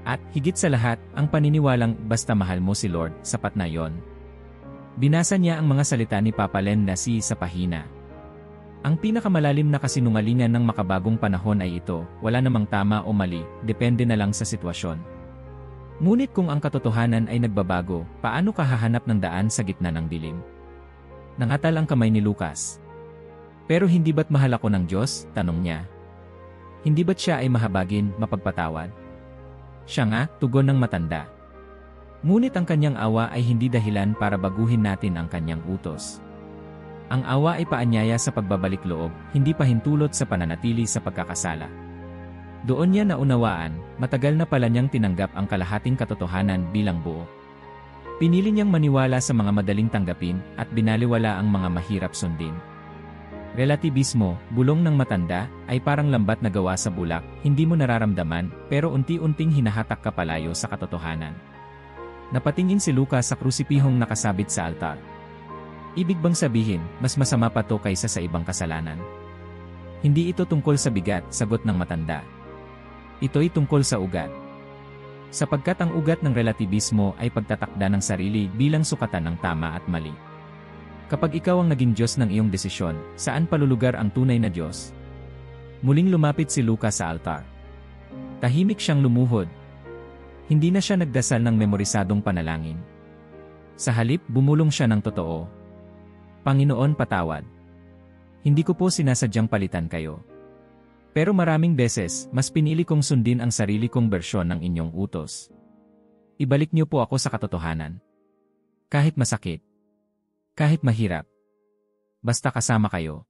At, higit sa lahat, ang paniniwalang, basta mahal mo si Lord, sapat na yon. Binasa niya ang mga salita ni Papa Len na si sa pahina. Ang pinakamalalim na kasinungalingan ng makabagong panahon ay ito, wala namang tama o mali, depende na lang sa sitwasyon. Ngunit kung ang katotohanan ay nagbabago, paano ka hahanap ng daan sa gitna ng dilim? Nangatal ang kamay ni Lucas. Pero hindi ba't mahal ako ng Diyos? Tanong niya. Hindi ba't siya ay mahabagin, mapagpatawad? Siya nga, tugon ng matanda. Ngunit ang kanyang awa ay hindi dahilan para baguhin natin ang kanyang utos. Ang awa ay paanyaya sa pagbabalik loob, hindi pahintulot sa pananatili sa pagkakasala. Doon niya naunawaan, matagal na pala niyang tinanggap ang kalahating katotohanan bilang buo. Pinili niyang maniwala sa mga madaling tanggapin at binaliwala ang mga mahirap sundin. Relativismo, bulong ng matanda, ay parang lambat na gawa sa bulak, hindi mo nararamdaman, pero unti-unting hinahatak ka palayo sa katotohanan. Napatingin si Lucas sa krusipihong nakasabit sa altar. Ibig bang sabihin, mas masama pa to kaysa sa ibang kasalanan? Hindi ito tungkol sa bigat, sagot ng matanda. Ito'y tungkol sa ugat. Sapagkat ang ugat ng relativismo ay pagtatakda ng sarili bilang sukatan ng tama at mali. Kapag ikaw ang naging Diyos ng iyong desisyon, saan palulugar ang tunay na Diyos? Muling lumapit si Lucas sa altar. Tahimik siyang lumuhod. Hindi na siya nagdasal ng memorisadong panalangin. Sa halip, bumulong siya ng totoo. Panginoon, patawad. Hindi ko po sinasadyang palitan kayo. Pero maraming beses, mas pinili kong sundin ang sarili kong bersyon ng inyong utos. Ibalik niyo po ako sa katotohanan. Kahit masakit. Kahit mahirap. Basta kasama kayo.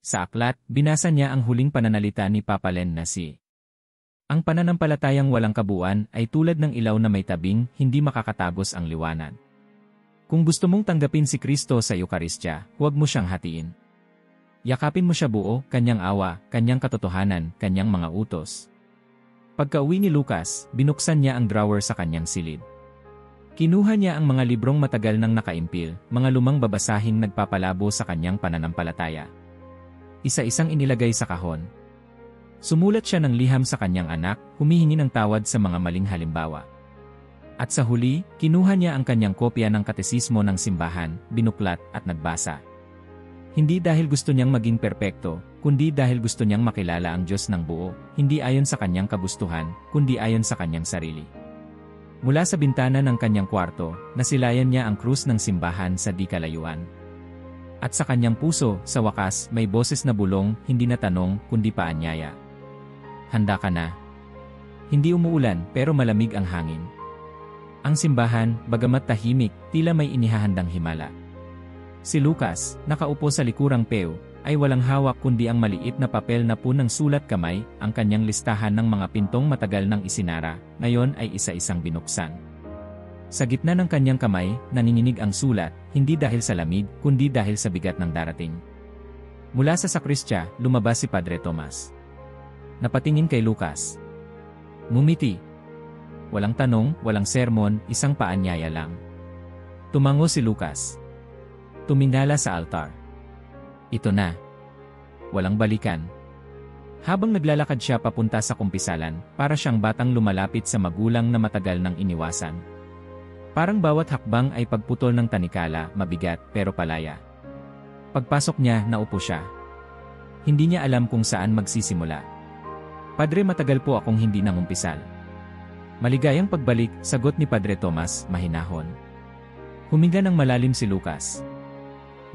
Sa aklat, binasa niya ang huling pananalita ni Papa Len na si ang pananampalatayang walang kabuuan ay tulad ng ilaw na may tabing, hindi makakatagos ang liwanag. Kung gusto mong tanggapin si Kristo sa Eukaristya, huwag mo siyang hatiin. Yakapin mo siya buo, kanyang awa, kanyang katotohanan, kanyang mga utos. Pagka-uwi ni Lucas, binuksan niya ang drawer sa kanyang silid. Kinuha niya ang mga librong matagal nang nakaimpil, mga lumang babasahing nagpapalabo sa kanyang pananampalataya. Isa-isang inilagay sa kahon. Sumulat siya ng liham sa kanyang anak, humihingi ng tawad sa mga maling halimbawa. At sa huli, kinuha niya ang kanyang kopya ng katesismo ng simbahan, binuklat at nagbasa. Hindi dahil gusto niyang maging perpekto, kundi dahil gusto niyang makilala ang Diyos ng buo, hindi ayon sa kanyang kagustuhan, kundi ayon sa kanyang sarili. Mula sa bintana ng kanyang kwarto, nasilayan niya ang krus ng simbahan sa di kalayuan. At sa kanyang puso, sa wakas, may boses na bulong, hindi na tanong, kundi paanyaya. Handa ka na? Hindi umuulan, pero malamig ang hangin. Ang simbahan, bagamat tahimik, tila may inihahandang himala. Si Lucas, nakaupo sa likurang pew, ay walang hawak kundi ang maliit na papel na punang sulat kamay, ang kanyang listahan ng mga pintong matagal nang isinara, ngayon ay isa-isang binuksan. Sa gitna ng kanyang kamay, nanginginig ang sulat, hindi dahil sa lamig, kundi dahil sa bigat ng darating. Mula sa sakristya, lumabas si Padre Tomas. Napatingin kay Lucas. Ngumiti. Walang tanong, walang sermon, isang paanyaya lang. Tumango si Lucas. Tumingala sa altar. Ito na. Walang balikan. Habang naglalakad siya papunta sa kumpisalan, para siyang batang lumalapit sa magulang na matagal nang iniwasan. Parang bawat hakbang ay pagputol ng tanikala, mabigat pero palaya. Pagpasok niya, naupo siya. Hindi niya alam kung saan magsisimula. Padre, matagal po akong hindi nangumpisal. Maligayang pagbalik, sagot ni Padre Tomas, mahinahon. Huminga ng malalim si Lucas.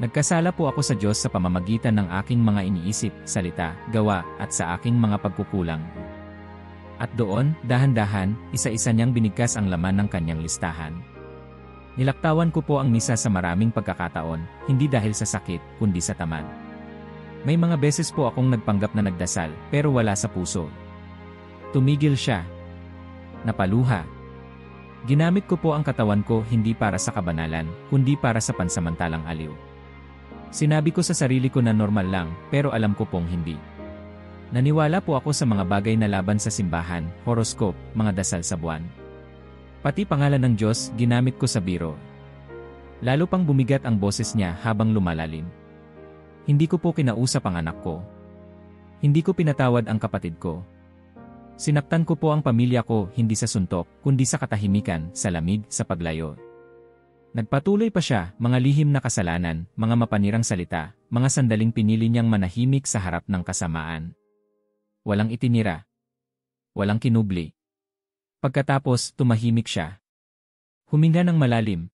Nagkasala po ako sa Diyos sa pamamagitan ng aking mga iniisip, salita, gawa, at sa aking mga pagkukulang. At doon, dahan-dahan, isa-isa niyang binigkas ang laman ng kanyang listahan. Nilaktawan ko po ang misa sa maraming pagkakataon, hindi dahil sa sakit, kundi sa tamad. May mga beses po akong nagpanggap na nagdasal, pero wala sa puso. Tumigil siya. Napaluha. Ginamit ko po ang katawan ko hindi para sa kabanalan, kundi para sa pansamantalang aliw. Sinabi ko sa sarili ko na normal lang, pero alam ko pong hindi. Naniwala po ako sa mga bagay na laban sa simbahan, horoscope, mga dasal sa buwan. Pati pangalan ng Diyos, ginamit ko sa biro. Lalo pang bumigat ang boses niya habang lumalalim. Hindi ko po kinausap ang anak ko. Hindi ko pinatawad ang kapatid ko. Sinaktan ko po ang pamilya ko hindi sa suntok, kundi sa katahimikan, sa lamig, sa paglayo. Nagpatuloy pa siya, mga lihim na kasalanan, mga mapanirang salita, mga sandaling pinili niyang manahimik sa harap ng kasamaan. Walang itinira. Walang kinubli. Pagkatapos, tumahimik siya. Huminga ng malalim.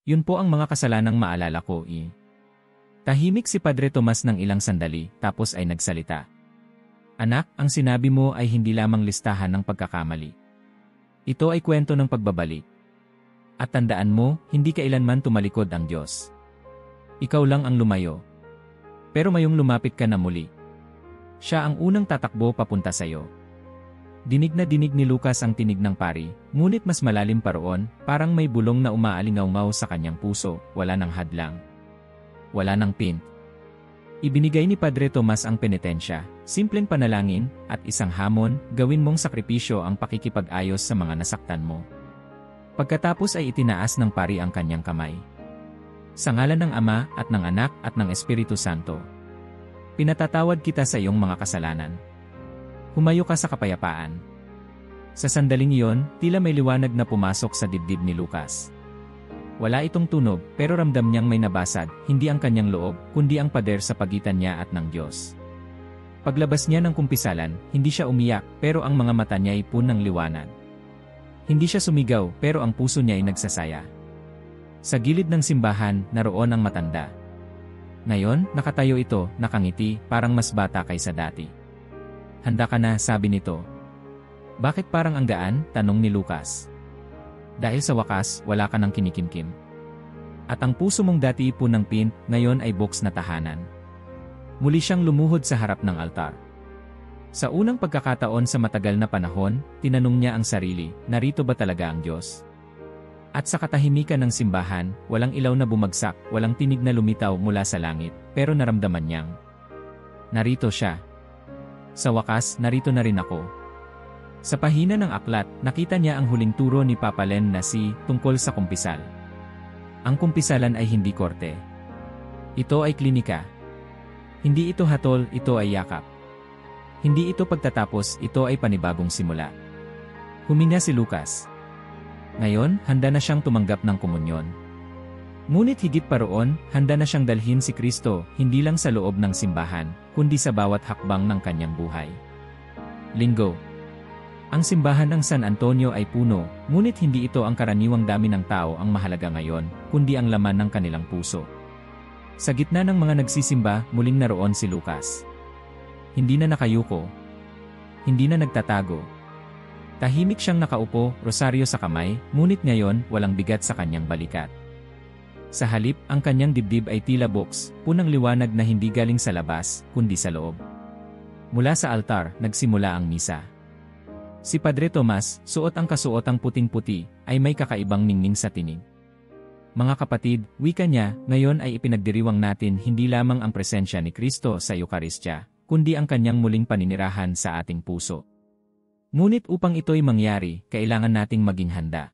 Yun po ang mga kasalanang maalala ko. Tahimik si Padre Tomas ng ilang sandali, tapos ay nagsalita. Anak, ang sinabi mo ay hindi lamang listahan ng pagkakamali. Ito ay kwento ng pagbabalik. At tandaan mo, hindi kailanman tumalikod ang Diyos. Ikaw lang ang lumayo. Pero mayong lumapit ka na muli. Siya ang unang tatakbo papunta sa'yo. Dinig na dinig ni Lucas ang tinig ng pari, ngunit mas malalim pa roon, parang may bulong na umaalingaw-ngaw sa kanyang puso, wala ng hadlang. Wala ng pin. Ibinigay ni Padre Tomas ang penitensya, simpleng panalangin, at isang hamon, gawin mong sakripisyo ang pakikipag-ayos sa mga nasaktan mo. Pagkatapos ay itinaas ng pari ang kanyang kamay. Sa ngalan ng Ama, at ng Anak, at ng Espiritu Santo. Pinatatawad kita sa iyong mga kasalanan. Humayo ka sa kapayapaan. Sa sandaling iyon, tila may liwanag na pumasok sa dibdib ni Lucas. Wala itong tunog, pero ramdam niyang may nabasag, hindi ang kanyang loob, kundi ang pader sa pagitan niya at ng Diyos. Paglabas niya ng kumpisalan, hindi siya umiyak, pero ang mga mata niya ay punang liwanag. Hindi siya sumigaw, pero ang puso niya ay nagsasaya. Sa gilid ng simbahan, naroon ang matanda. Ngayon, nakatayo ito, nakangiti, parang mas bata kaysa dati. Handa ka na, sabi nito. Bakit parang ang gaan? Tanong ni Lucas. Dahil sa wakas, wala ka ng kinikimkim. At ang puso mong dati punang pin, ngayon ay box na tahanan. Muli siyang lumuhod sa harap ng altar. Sa unang pagkakataon sa matagal na panahon, tinanong niya ang sarili, narito ba talaga ang Diyos? At sa katahimikan ng simbahan, walang ilaw na bumagsak, walang tinig na lumitaw mula sa langit, pero naramdaman niyang, narito siya. Sa wakas, narito na rin ako. Sa pahina ng aklat, nakita niya ang huling turo ni Papa Len na tungkol sa kumpisal. Ang kumpisalan ay hindi korte. Ito ay klinika. Hindi ito hatol, ito ay yakap. Hindi ito pagtatapos, ito ay panibagong simula. Huminga si Lucas. Ngayon, handa na siyang tumanggap ng komunyon. Ngunit higit pa roon, handa na siyang dalhin si Kristo, hindi lang sa loob ng simbahan, kundi sa bawat hakbang ng kanyang buhay. Linggo. Ang simbahan ng San Antonio ay puno, ngunit hindi ito ang karaniwang dami ng tao ang mahalaga ngayon, kundi ang laman ng kanilang puso. Sa gitna ng mga nagsisimba, muling naroon si Lucas. Hindi na nakayuko. Hindi na nagtatago. Tahimik siyang nakaupo, rosaryo sa kamay, ngunit ngayon, walang bigat sa kanyang balikat. Sa halip, ang kanyang dibdib ay tila box, punang liwanag na hindi galing sa labas, kundi sa loob. Mula sa altar, nagsimula ang misa. Si Padre Tomas, suot ang kasuotang puting-puti, ay may kakaibang ningning sa tinig. Mga kapatid, wika niya, ngayon ay ipinagdiriwang natin hindi lamang ang presensya ni Kristo sa Eukaristya, kundi ang kanyang muling paninirahan sa ating puso. Ngunit upang ito'y mangyari, kailangan nating maging handa.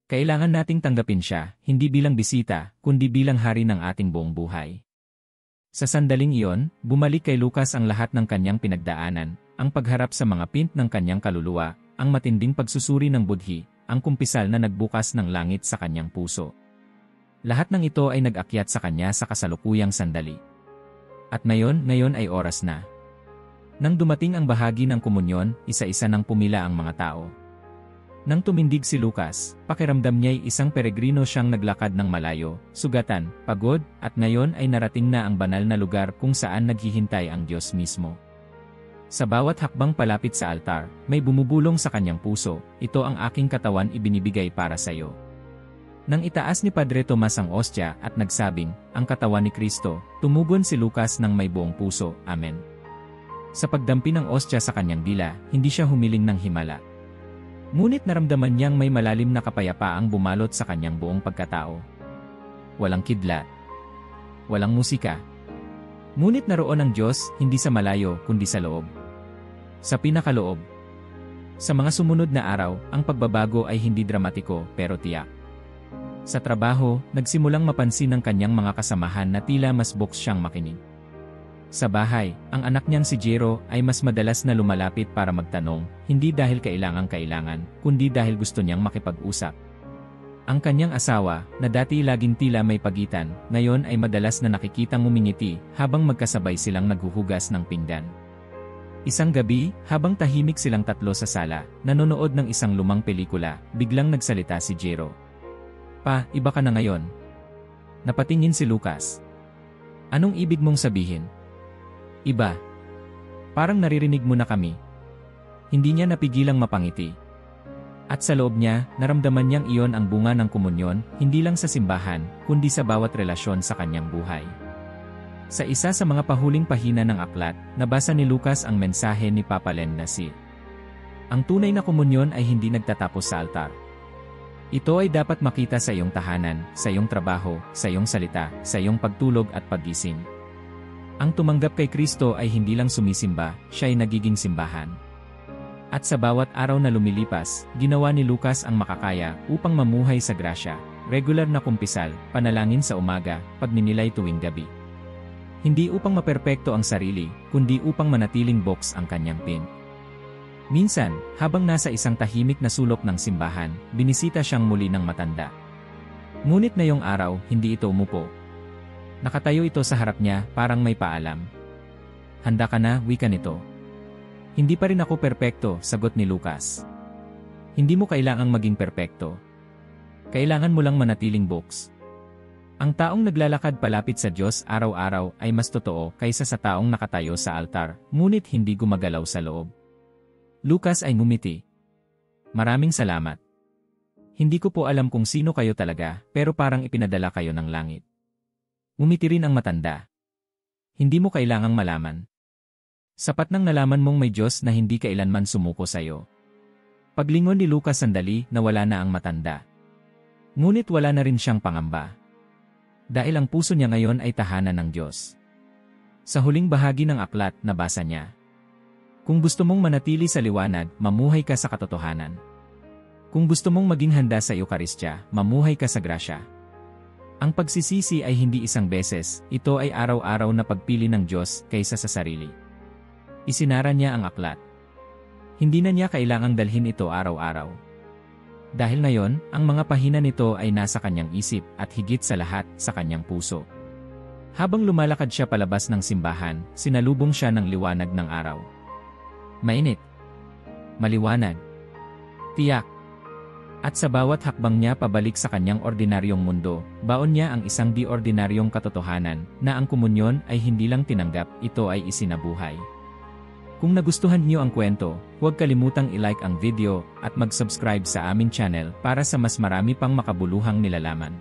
Kailangan nating tanggapin siya, hindi bilang bisita, kundi bilang hari ng ating buong buhay. Sa sandaling iyon, bumalik kay Lucas ang lahat ng kanyang pinagdaanan, ang pagharap sa mga pint ng kanyang kaluluwa, ang matinding pagsusuri ng budhi, ang kumpisal na nagbukas ng langit sa kanyang puso. Lahat ng ito ay nag-akyat sa kanya sa kasalukuyang sandali. At ngayon ay oras na. Nang dumating ang bahagi ng komunyon, isa-isa nang pumila ang mga tao. Nang tumindig si Lucas, pakiramdam niya'y isang peregrino siyang naglakad ng malayo, sugatan, pagod, at ngayon ay narating na ang banal na lugar kung saan naghihintay ang Diyos mismo. Sa bawat hakbang palapit sa altar, may bumubulong sa kanyang puso, ito ang aking katawan ibinibigay para sa iyo. Nang itaas ni Padre Tomas ang ostya at nagsabing, ang katawan ni Kristo, tumugon si Lucas ng may buong puso, Amen. Sa pagdampi ng ostya sa kanyang dila, hindi siya humiling ng himala. Ngunit naramdaman niyang may malalim na kapayapaang bumalot sa kanyang buong pagkatao. Walang kidlat. Walang musika. Ngunit naroon ang Diyos, hindi sa malayo, kundi sa loob. Sa pinakaloob. Sa mga sumunod na araw, ang pagbabago ay hindi dramatiko, pero tiyak. Sa trabaho, nagsimulang mapansin ng kanyang mga kasamahan na tila mas boks siyang makinig. Sa bahay, ang anak niyang si Jero ay mas madalas na lumalapit para magtanong, hindi dahil kailangan, kundi dahil gusto niyang makipag-usap. Ang kanyang asawa, na dati laging tila may pagitan, ngayon ay madalas na nakikitang ngumingiti habang magkasabay silang naghuhugas ng pinggan. Isang gabi, habang tahimik silang tatlo sa sala, nanonood ng isang lumang pelikula, biglang nagsalita si Jero. Pa, iba ka na ngayon. Napatingin si Lucas. Anong ibig mong sabihin? Iba. Parang naririnig mo na kami. Hindi niya napigilang mapangiti. At sa loob niya, naramdaman niyang iyon ang bunga ng komunyon, hindi lang sa simbahan, kundi sa bawat relasyon sa kanyang buhay. Sa isa sa mga pahuling pahina ng aklat, nabasa ni Lucas ang mensahe ni Papa Len na ang tunay na komunyon ay hindi nagtatapos sa altar. Ito ay dapat makita sa iyong tahanan, sa iyong trabaho, sa iyong salita, sa iyong pagtulog at paggising. Ang tumanggap kay Kristo ay hindi lang sumisimba, siya ay nagiging simbahan. At sa bawat araw na lumilipas, ginawa ni Lucas ang makakaya upang mamuhay sa grasya, regular na kumpisal, panalangin sa umaga, pagninilay tuwing gabi. Hindi upang maperpekto ang sarili, kundi upang manatiling boks ang kanyang pin. Minsan, habang nasa isang tahimik na sulok ng simbahan, binisita siyang muli ng matanda. Ngunit ngayong araw, hindi ito umupo. Nakatayo ito sa harap niya, parang may paalam. Handa ka na, wika nito. Hindi pa rin ako perpekto, sagot ni Lucas. Hindi mo kailangang maging perpekto. Kailangan mo lang manatiling boks. Ang taong naglalakad palapit sa Diyos araw-araw ay mas totoo kaysa sa taong nakatayo sa altar, ngunit hindi gumagalaw sa loob. Lucas ay ngumiti. Maraming salamat. Hindi ko po alam kung sino kayo talaga, pero parang ipinadala kayo ng langit. Ngumiti rin ang matanda. Hindi mo kailangang malaman. Sapat nang nalaman mong may Diyos na hindi kailanman sumuko sa iyo. Paglingon ni Lucas sandali, nawala na ang matanda. Ngunit wala na rin siyang pangamba. Dahil ang puso niya ngayon ay tahanan ng Diyos. Sa huling bahagi ng aklat, nabasa niya. Kung gusto mong manatili sa liwanag, mamuhay ka sa katotohanan. Kung gusto mong maging handa sa Eukaristya, mamuhay ka sa grasya. Ang pagsisisi ay hindi isang beses, ito ay araw-araw na pagpili ng Diyos kaysa sa sarili. Isinara niya ang aklat. Hindi na niya kailangang dalhin ito araw-araw. Dahil ngayon, ang mga pahina nito ay nasa kanyang isip at higit sa lahat, sa kanyang puso. Habang lumalakad siya palabas ng simbahan, sinalubong siya ng liwanag ng araw. Mainit. Maliwanag. Tiyak. At sa bawat hakbang niya pabalik sa kanyang ordinaryong mundo, baon niya ang isang di-ordinaryong katotohanan na ang komunyon ay hindi lang tinanggap, ito ay isinabuhay. Kung nagustuhan niyo ang kwento, huwag kalimutang i-like ang video at mag-subscribe sa aming channel para sa mas marami pang makabuluhang nilalaman.